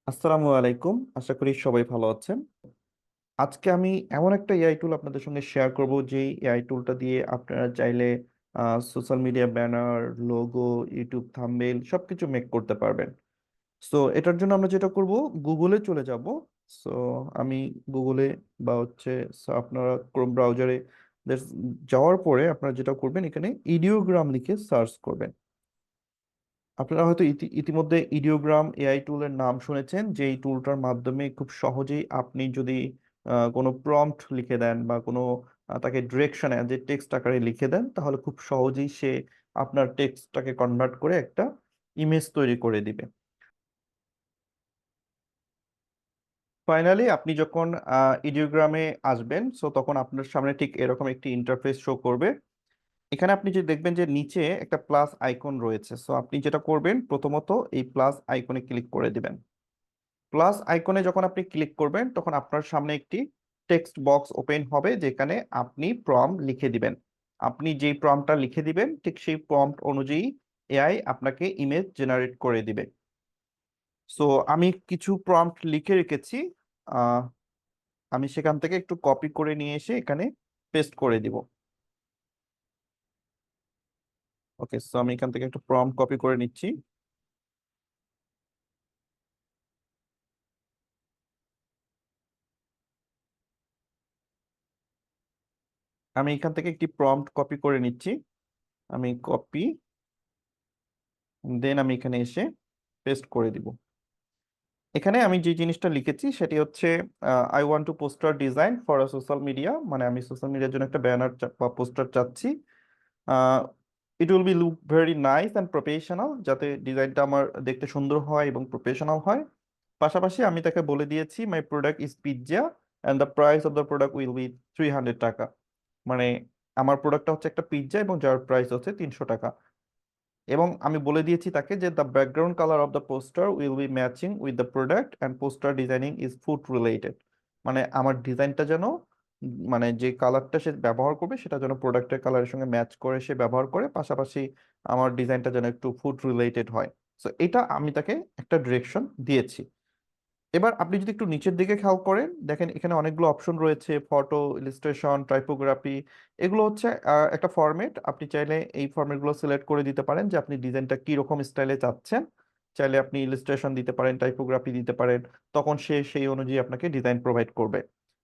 আসসালামু আলাইকুম, আশা করি সবাই ভালো আছেন। আজকে আমি এমন একটা এআই টুল আপনাদের সঙ্গে শেয়ার করব, যে এআই টুলটা দিয়ে আপনারা চাইলে social media banner, logo, YouTube thumbnail সবকিছু মেক করতে পারবেন। সো এটার জন্য আমরা যেটা করব, গুগলে চলে যাব। সো আমি গুগলে বা আপনারা ক্রোম ব্রাউজারে যাওয়ার পরে আপনারা যেটা করবেন, এখানে ইডিওগ্রাম লিখে সার্চ করবেন। আপনারা হয়তো ইতিমধ্যে ইডিওগ্রাম এআই টুলের নাম শুনেছেন, যে এই টুলটার মাধ্যমে খুব সহজেই আপনি যদি কোনো প্রম্পট লিখে দেন বা কোনো তাকে ডিরেকশনে যে টেক্সট আকারে লিখে দেন, তাহলে খুব সহজেই সে আপনার টেক্সটটাকে কনভার্ট করে একটা ইমেজ তৈরি করে দিবে। ফাইনালি আপনি যখন ইডিওগ্রামে আসবেন, সো তখন আপনার সামনে ঠিক এরকম একটি ইন্টারফেস শো করবে। এখানে আপনি যে দেখবেন যে নিচে একটা প্লাস আইকন রয়েছে, সো আপনি যেটা করবেন, প্রথমত এই প্লাস আইকনে ক্লিক করে দিবেন। প্লাস আইকনে যখন আপনি ক্লিক করবেন, তখন আপনার সামনে একটি টেক্সট বক্স ওপেন হবে, যেখানে আপনি প্রম্পট লিখে দিবেন। আপনি যেই প্রম্পটটা লিখে দিবেন, ঠিক সেই প্রম্পট অনুযায়ী এআই আপনাকে ইমেজ জেনারেট করে দিবে। সো আমি কিছু প্রম্পট লিখে রেখেছি। আহ, আমি সেখান থেকে একটু কপি করে নিয়ে এসে এখানে পেস্ট করে দিব। ওকে, সো আমি এখান থেকে একটু প্রম্পট কপি করে নিচ্ছি। আমি এখান থেকে একটি প্রম্পট কপি করে নিচ্ছি। আমি কপি, দেন আমি এখানে এসে পেস্ট করে দিব। এখানে আমি যে জিনিসটা লিখেছি সেটি হচ্ছে, I want to poster design for a social media, মানে আমি সোশ্যাল মিডিয়ার জন্য একটা ব্যানার বা পোস্টার চাচ্ছি। It will be look very nice and professional, যাতে ডিজাইনটা আমার দেখতে সুন্দর হয় এবং প্রফেশনাল হয়। পাশাপাশি আমি তাকে বলে দিয়েছি, মাই product is pizza and the price of the product will be 300 টাকা। মানে আমার প্রোডাক্টটা হচ্ছে একটা পিৎজা এবং যার প্রাইস হচ্ছে 300 টাকা। এবং আমি বলে দিয়েছি তাকে যে the background colour of the poster will be matching with the product and poster designing is food related. মানে আমার ডিজাইনটা যেন মানে যে কালারটা সে ব্যবহার করবে সেটা যেন প্রোডাক্টের কালারের সঙ্গে ম্যাচ করে সে ব্যবহার করে, পাশাপাশি আমার ডিজাইনটা যেন একটু ফুড রিলেটেড হয়। সো এটা আমি তাকে একটা ডিরেকশন দিয়েছি। এবার আপনি যদি একটু নিচের দিকে খেয়াল করেন, দেখেন এখানে অনেকগুলো অপশন রয়েছে, ফটো, ইলাস্ট্রেশন, টাইপোগ্রাফি। এগুলো হচ্ছে একটা ফরম্যাট। আপনি চাইলে এই ফরম্যাটগুলো সিলেক্ট করে দিতে পারেন যে আপনি ডিজাইনটা কি রকম স্টাইলে চাচ্ছেন। চাইলে আপনি ইলাস্ট্রেশন দিতে পারেন, টাইপোগ্রাফি দিতে পারেন, তখন সে সেই অনুযায়ী আপনাকে ডিজাইন প্রোভাইড করবে।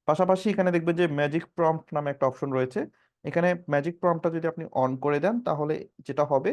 পাশাপাশি এখানে দেখবেন যে ম্যাজিক প্রম্পট নামে একটা অপশন রয়েছে। এখানে ম্যাজিক প্রম্পটটা যদি আপনি অন করে দেন, তাহলে যেটা হবে,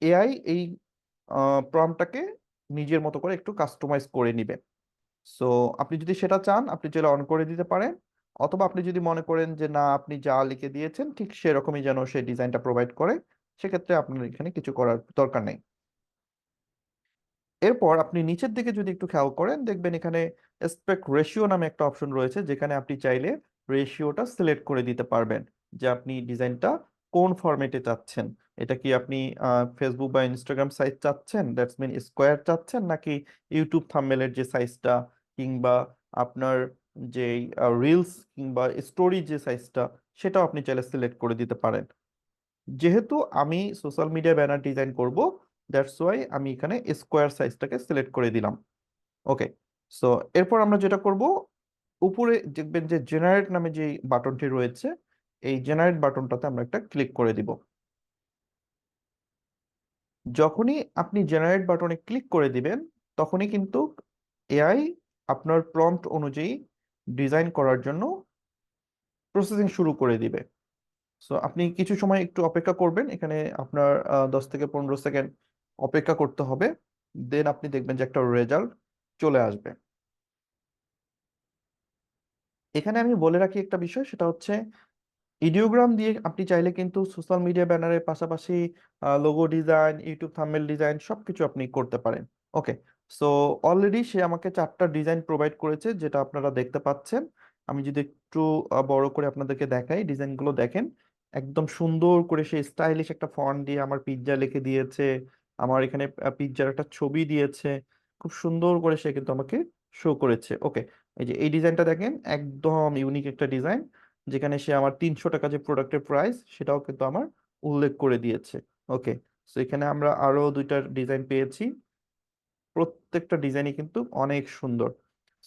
এআই এই প্রম্পটটাকে নিজের মতো করে একটু কাস্টমাইজ করে নিবে। সো আপনি যদি সেটা চান, আপনি চাইলে অন করে দিতে পারেন। অথবা আপনি যদি মনে করেন যে না, আপনি যা লিখে দিয়েছেন ঠিক সেরকমই যেন সেই ডিজাইনটা প্রোভাইড করে, সেক্ষেত্রে আপনার এখানে কিছু করার দরকার নেই। এরপর আপনি নিচের দিকে যদি একটু খেয়াল করেন, দেখবেন এখানে অ্যাসপেক্ট রেশিও নামে একটা অপশন রয়েছে, যেখানে আপনি চাইলে রেশিওটা সিলেক্ট করে দিতে পারবেন, যে আপনি ডিজাইনটা কোন ফরম্যাটে চাচ্ছেন। এটা কি আপনি ফেসবুক বা ইনস্টাগ্রাম সাইজ চাচ্ছেন, দ্যাটস মিন স্কোয়ার চাচ্ছেন, নাকি ইউটিউব থাম্বনেলের যে সাইজটা, কিংবা আপনার যে রিলস কিংবা স্টোরি যে সাইজটা, সেটাও আপনি চাইলে সিলেক্ট করে দিতে পারেন। যেহেতু আমি সোশ্যাল মিডিয়া ব্যানার ডিজাইন করব, দ্যাটস ওয়াই আমি এখানে স্কোয়ার সাইজটাকে সিলেক্ট করে দিলাম। ওকে, সো এরপর আমরা যেটা করব, উপরে দেখবেন যে জেনারেট নামে যে বাটনটি রয়েছে, এই জেনারেট বাটনটাতে আমরা একটা ক্লিক করে দিব। যখনই আপনি জেনারেট বাটনে ক্লিক করে দিবেন, তখনই কিন্তু এআই আপনার প্রম্পট অনুযায়ী ডিজাইন করার জন্য প্রসেসিং শুরু করে দিবে। সো আপনি কিছু সময় একটু অপেক্ষা করবেন, এখানে আপনার 10 থেকে 15 সেকেন্ড অপেক্ষা করতে হবে। দেন আপনি দেখবেন যে একটা রেজাল্ট চলে আসবে। এখানে আমি বলে রাখি একটা বিষয়, সেটা হচ্ছে ইডিওগ্রাম দিয়ে আপনি চাইলে কিন্তু সোশ্যাল মিডিয়া ব্যানারের পাশাপাশি logo design, YouTube thumbnail design সবকিছু আপনি করতে পারেন। ওকে, সো অলরেডি সে আমাকে 4টা ডিজাইন প্রোভাইড করেছে, যেটা আপনারা দেখতে পাচ্ছেন। আমি যদি একটু বড় করে আপনাদেরকে দেখাই, ডিজাইনগুলো দেখেন। একদম সুন্দর করে সে স্টাইলিশ একটা ফন্ট দিয়ে আমার পিৎজা লিখে দিয়েছে। আমার এখানে পিৎজার একটা ছবি দিয়েছে। খুব সুন্দর করে সে কিন্তু আমাকে শো করেছে। ওকে, এই যে এই ডিজাইনটা দেখেন, একদম ইউনিক একটা ডিজাইন, যেখানে সে আমার 300 টাকা যে প্রোডাক্টের প্রাইস, সেটাও কিন্তু আমার উল্লেখ করে দিয়েছে। ওকে, তো এখানে আমরা আরো দুইটা ডিজাইন পেয়েছি, প্রত্যেকটা ডিজাইনই কিন্তু অনেক সুন্দর।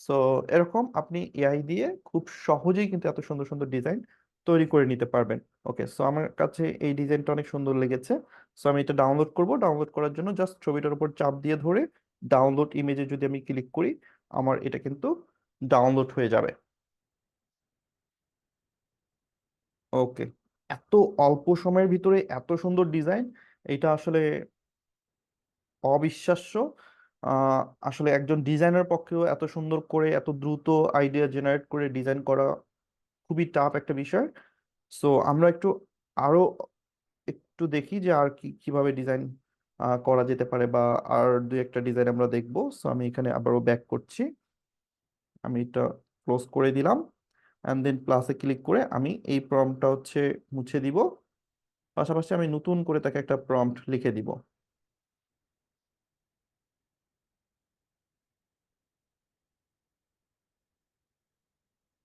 সো এরকম আপনি এআই দিয়ে খুব সহজেই কিন্তু এত সুন্দর সুন্দর ডিজাইন তৈরি করে নিতে পারবেন। ওকে, সো আমার কাছে এই ডিজাইনটা অনেক সুন্দর লেগেছে। সো আমি এটা ডাউনলোড করব। ডাউনলোড করার জন্য জাস্ট ছবিটার উপর চাপ দিয়ে ধরে ডাউনলোড ইমেজে যদি আমি ক্লিক করি, আমার এটা কিন্তু ডাউনলোড হয়ে যাবে। ওকে, এত অল্প সময়ের ভিতরে এত সুন্দর ডিজাইন, এটা আসলে অবিশ্বাস্য। আহ, আসলে একজন ডিজাইনার পক্ষেও এত সুন্দর করে এত দ্রুত আইডিয়া জেনারেট করে ডিজাইন করা খুবই টাফ একটা বিষয়। সো আমরা একটু আরো একটু দেখি যে আর কি কিভাবে ডিজাইন করা যেতে পারে, বা আর দুই একটা ডিজাইন আমরা দেখবো। সো আমি এখানে আবারও ব্যাক করছি, আমি এটা ক্লোজ করে দিলাম, অ্যান্ড দেন প্লাসে ক্লিক করে আমি এই প্রম্পটটা হচ্ছে মুছে দিব। পাশাপাশি আমি নতুন করে তাকে একটা প্রম্পট লিখে দিব।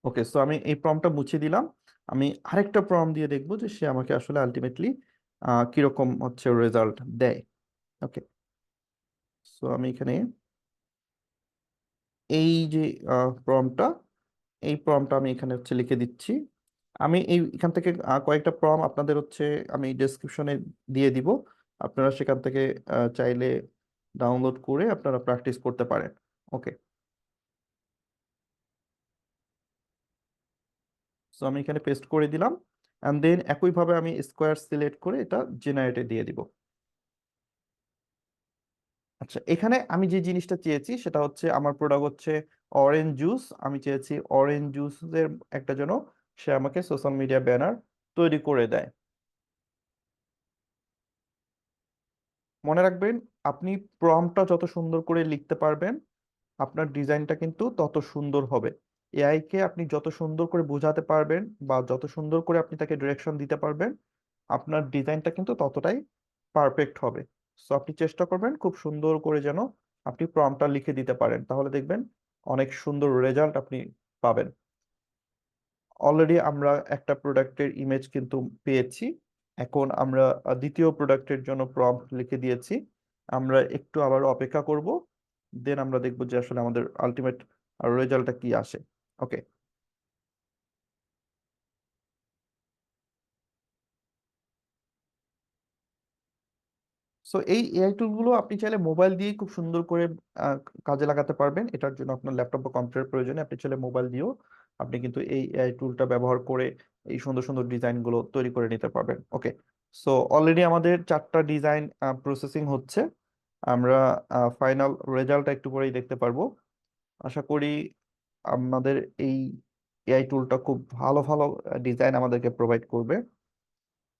ওকে, সো আমি এই প্রম্পটটা মুছে দিলাম। আমি আরেকটা প্রম্পট দিয়ে দেখবো যে সে আমাকে আসলে আলটিমেটলি কিরকম হচ্ছে রেজাল্ট দেয়। ওকে, সো আমি এখানে এই যে প্রম্পটটা, এই প্রম্পটটা আমি এখানে হচ্ছে লিখে দিচ্ছি। আমি এখান থেকে কয়েকটা প্রম্পট আপনাদের হচ্ছে আমি ডেসক্রিপশনে দিয়ে দিব, আপনারা সেখান থেকে চাইলে ডাউনলোড করে আপনারা প্র্যাকটিস করতে পারেন। ওকে, সো আমি এখানে পেস্ট করে দিলাম, অ্যান্ড দেন একইভাবে আমি স্কোয়ার সিলেক্ট করে এটা জেনারেটে দিয়ে দিব। আচ্ছা, এখানে আমি যে জিনিসটা চেয়েছি সেটা হচ্ছে আমার প্রোডাক্ট হচ্ছে অরেঞ্জ জুস। আমি চেয়েছি অরেঞ্জ জুসের একটা যেন সে আমাকে সোশ্যাল মিডিয়া ব্যানার তৈরি করে দেয়। মনে রাখবেন, আপনি প্রম্পটটা যত সুন্দর করে লিখতে পারবেন, আপনার ডিজাইনটা কিন্তু তত সুন্দর হবে। এআই কে আপনি যত সুন্দর করে বোঝাতে পারবেন বা যত সুন্দর করে আপনি তাকে ডিরেকশন দিতে পারবেন, আপনার ডিজাইনটা কিন্তু ততটাই পারফেক্ট হবে। সো আপনি চেষ্টা করবেন খুব সুন্দর করে যেন আপনি প্রম্পটটা লিখে দিতে পারেন, তাহলে দেখবেন অনেক সুন্দর রেজাল্ট আপনি পাবেন। অলরেডি আমরা একটা প্রোডাক্টের ইমেজ কিন্তু পেয়েছি। এখন আমরা দ্বিতীয় প্রোডাক্টের জন্য প্রম্পট লিখে দিয়েছি। আমরা একটু আবার অপেক্ষা করব, দেন আমরা দেখব যে আসলে আমাদের আলটিমেট রেজাল্টটা কি আসে। ওকে, সো এই এআই টুলগুলো আপনি চাইলে মোবাইল দিয়ে খুব সুন্দর করে আহ, কাজে লাগাতে পারবেন। এটার জন্য আপনার ল্যাপটপ বা কম্পিউটার প্রয়োজনে আপনি চাইলে মোবাইল দিয়েও আপনি কিন্তু এই এআই টুলটা ব্যবহার করে এই সুন্দর সুন্দর ডিজাইন গুলো তৈরি করে নিতে পারবেন। ওকে, সো অলরেডি আমাদের চারটা ডিজাইন প্রসেসিং হচ্ছে। আমরা ফাইনাল রেজাল্টটা একটু পরেই দেখতে পারবো। আশা করি আমাদের এই এআই টুলটা খুব ভালো ভালো ডিজাইন আমাদেরকে প্রোভাইড করবে,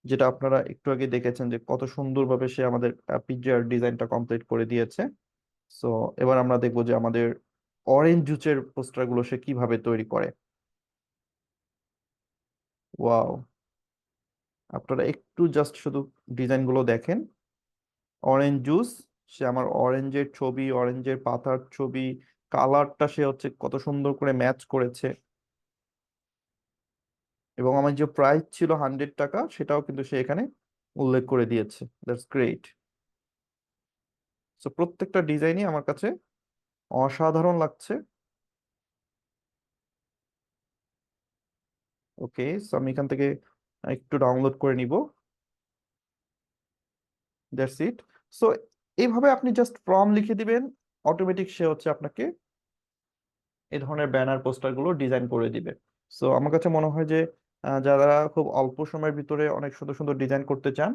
যেটা আপনারা একটু আগে দেখেছেন যে কত সুন্দরভাবে সে আমাদের পিকচার ডিজাইনটা কমপ্লিট করে দিয়েছে। সো এবার আমরা দেখবো যে আমাদের অরেঞ্জ জুসের পোস্টার গুলো সে কিভাবে তৈরি করে। ওয়াও, আপনারা একটু জাস্ট শুধু ডিজাইন গুলো দেখেন। অরেঞ্জ জুস, সে আমার অরেঞ্জের ছবি, অরেঞ্জের পাতার ছবি, কালারটা সে হচ্ছে কত সুন্দর করে ম্যাচ করেছে। এবং আমার যে প্রাইস ছিল 100 টাকা, সেটাও কিন্তু সে এখানে উল্লেখ করে দিয়েছে। That's great. সো প্রত্যেকটা ডিজাইনই আমার কাছে অসাধারণ লাগছে। ওকে, সো আমি এখান থেকে একটু ডাউনলোড করে নিব। That's it. সো এইভাবে আপনি জাস্ট লিখে দিবেন, অটোমেটিক সে হচ্ছে আপনাকে এই ধরনের ব্যানার পোস্টার গুলো ডিজাইন করে দিবে। সো আমার কাছে মনে হয় যে যারা খুব অল্প সময়ের ভিতরে অনেক সুন্দর সুন্দর ডিজাইন করতে চান,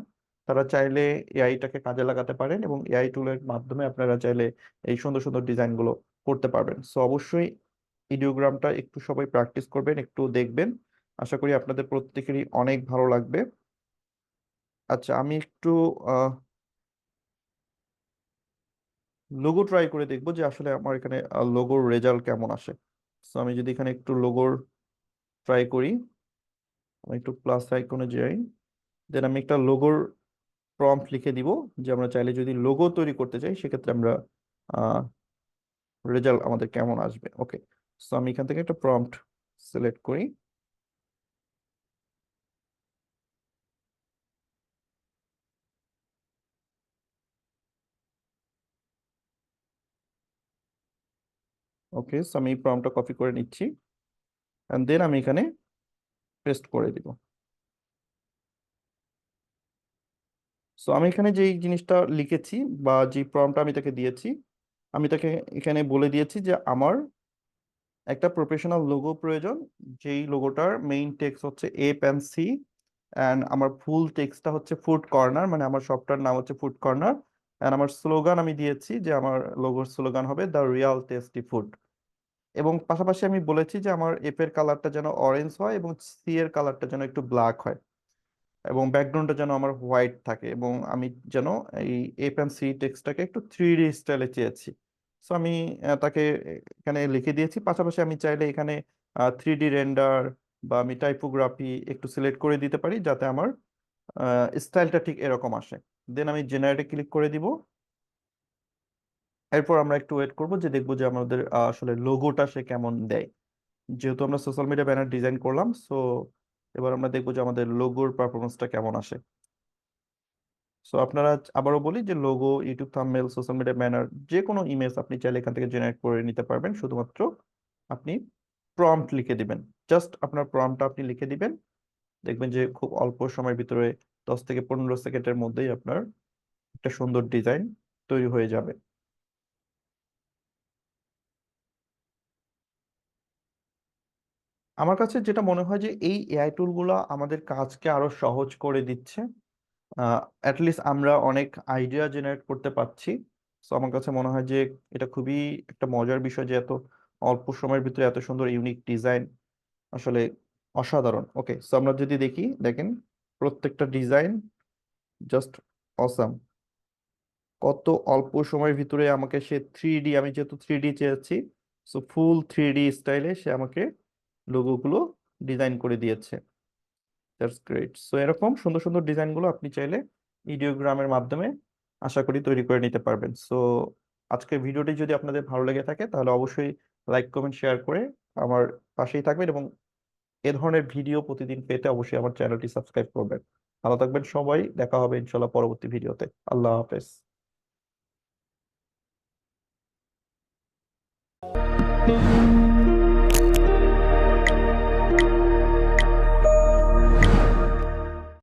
তারা চাইলে এআইটাকে কাজে লাগাতে পারেন, এবং এআই টুলের মাধ্যমে আপনারা চাইলে এই সুন্দর সুন্দর ডিজাইন গুলো করতে পারবেন। সো অবশ্যই ভিডিওগ্রামটা একটু সবাই প্র্যাকটিস করবেন, একটু দেখবেন। আশা করি আপনাদের প্রত্যেকেরই অনেক ভালো লাগবে। আচ্ছা, আমি একটু লোগো ট্রাই করে দেখবো যে আসলে আমার এখানে লোগোর রেজাল্ট কেমন আসে। সো আমি যদি এখানে একটু লোগোর ট্রাই করি, আমি একটু প্লাস আইকনে যাই, দেন আমি একটা লোগোর প্রম্পট লিখে দিব যে আমরা চাইলে যদি লোগো তৈরি করতে চাই সেক্ষেত্রে আমরা রেজাল্ট আমাদের কেমন আসবে। ওকে, সো আমি এখান থেকে একটা প্রম্পট সিলেক্ট করি। ওকে, সো আমি প্রম্পটটা কপি করে নিচ্ছি এন্ড দেন আমি এখানে পেস্ট করে দিব। সো আমি এখানে যেই জিনিসটা লিখেছি বা যে প্রম্পটটা আমি তাকে দিয়েছি, আমি তাকে এখানে বলে দিয়েছি যে আমার একটা প্রফেশনাল লোগো প্রয়োজন, যেই লোগোটার মেইন টেক্সট হচ্ছে A, P, and C, and আমার ফুল টেক্সটটা হচ্ছে ফুড কর্নার, মানে আমার শপটার নাম হচ্ছে ফুড কর্নার। অ্যান্ড আমার স্লোগান আমি দিয়েছি যে আমার লোগোর স্লোগান হবে দ্য রিয়াল টেস্টি ফুড। এবং পাশাপাশি আমি বলেছি যে আমার এফ এর কালারটা যেন অরেঞ্জ হয় এবং সি এর কালারটা যেন একটু ব্ল্যাক হয় এবং ব্যাকগ্রাউন্ডটা যেন আমার হোয়াইট থাকে, এবং আমি যেন এই A, P, and C টেক্সটটাকে একটু 3D স্টাইলে চেয়েছি। সো আমি তাকে এখানে লিখে দিয়েছি। পাশাপাশি আমি চাইলে এখানে 3D রেন্ডার বা আমি টাইপোগ্রাফি একটু সিলেক্ট করে দিতে পারি যাতে আমার স্টাইলটা ঠিক এরকম আসে। দেন আমি জেনারেটে ক্লিক করে দিব। এরপর আমরা একটু ওয়েট করবো যে দেখবো যে আমাদের আসলে লোগোটা সে কেমন দেয়। যেহেতু আমরা সোশ্যাল মিডিয়া ব্যানার ডিজাইন করলাম, সো এবার আমরা দেখবো যে আমাদের লোগোর পারফরমেন্সটা কেমন আসে। সো আপনারা, আবারও বলি যে logo, YouTube thumbnail, social media banner, যে কোনো ইমেজ আপনি চাইলে এখান থেকে জেনারেট করে নিতে পারবেন। শুধুমাত্র আপনি প্রম্পট লিখে দিবেন। জাস্ট আপনার প্রম্পটটা আপনি লিখে দিবেন, দেখবেন যে খুব অল্প সময়ের ভিতরে 10 থেকে 15 সেকেন্ডের মধ্যেই আপনার একটা সুন্দর ডিজাইন তৈরি হয়ে যাবে। আমার কাছে যেটা মনে হয় যে এই এআই টুলগুলো আমাদের কাজকে আরো সহজ করে দিচ্ছে। অ্যাটলিস্ট আমরা অনেক আইডিয়া জেনারেট করতে পারছি। সো আমার কাছে মনে হয় যে এটা খুবই একটা মজার বিষয় যে এত অল্প সময়ের ভিতরে এত সুন্দর ইউনিক ডিজাইন, আসলে অসাধারণ। ওকে, সো আমরা যদি দেখি, দেখেন প্রত্যেকটা ডিজাইন জাস্ট অসাম। কত অল্প সময়ের ভিতরে আমাকে সে 3D, আমি যেহেতু 3D চেয়েছি, সো ফুল 3D স্টাইলে সে আমাকে লোগোগুলো ডিজাইন করে দিয়েছে। That's great. সো এরকম সুন্দর সুন্দর ডিজাইনগুলো আপনি চাইলে ইডিওগ্রামের মাধ্যমে আশা করি তৈরি করে নিতে পারবেন। সো আজকের ভিডিওটি যদি আপনাদের ভালো লেগে থাকে তাহলে অবশ্যই লাইক, কমেন্ট, শেয়ার করে আমার পাশেই থাকবেন, এবং এ ধরনের ভিডিও প্রতিদিন পেতে অবশ্যই আমার চ্যানেলটি সাবস্ক্রাইব করবেন। ভালো থাকবেন সবাই, দেখা হবে ইনশাল্লাহ পরবর্তী ভিডিওতে। আল্লাহ হাফেজ।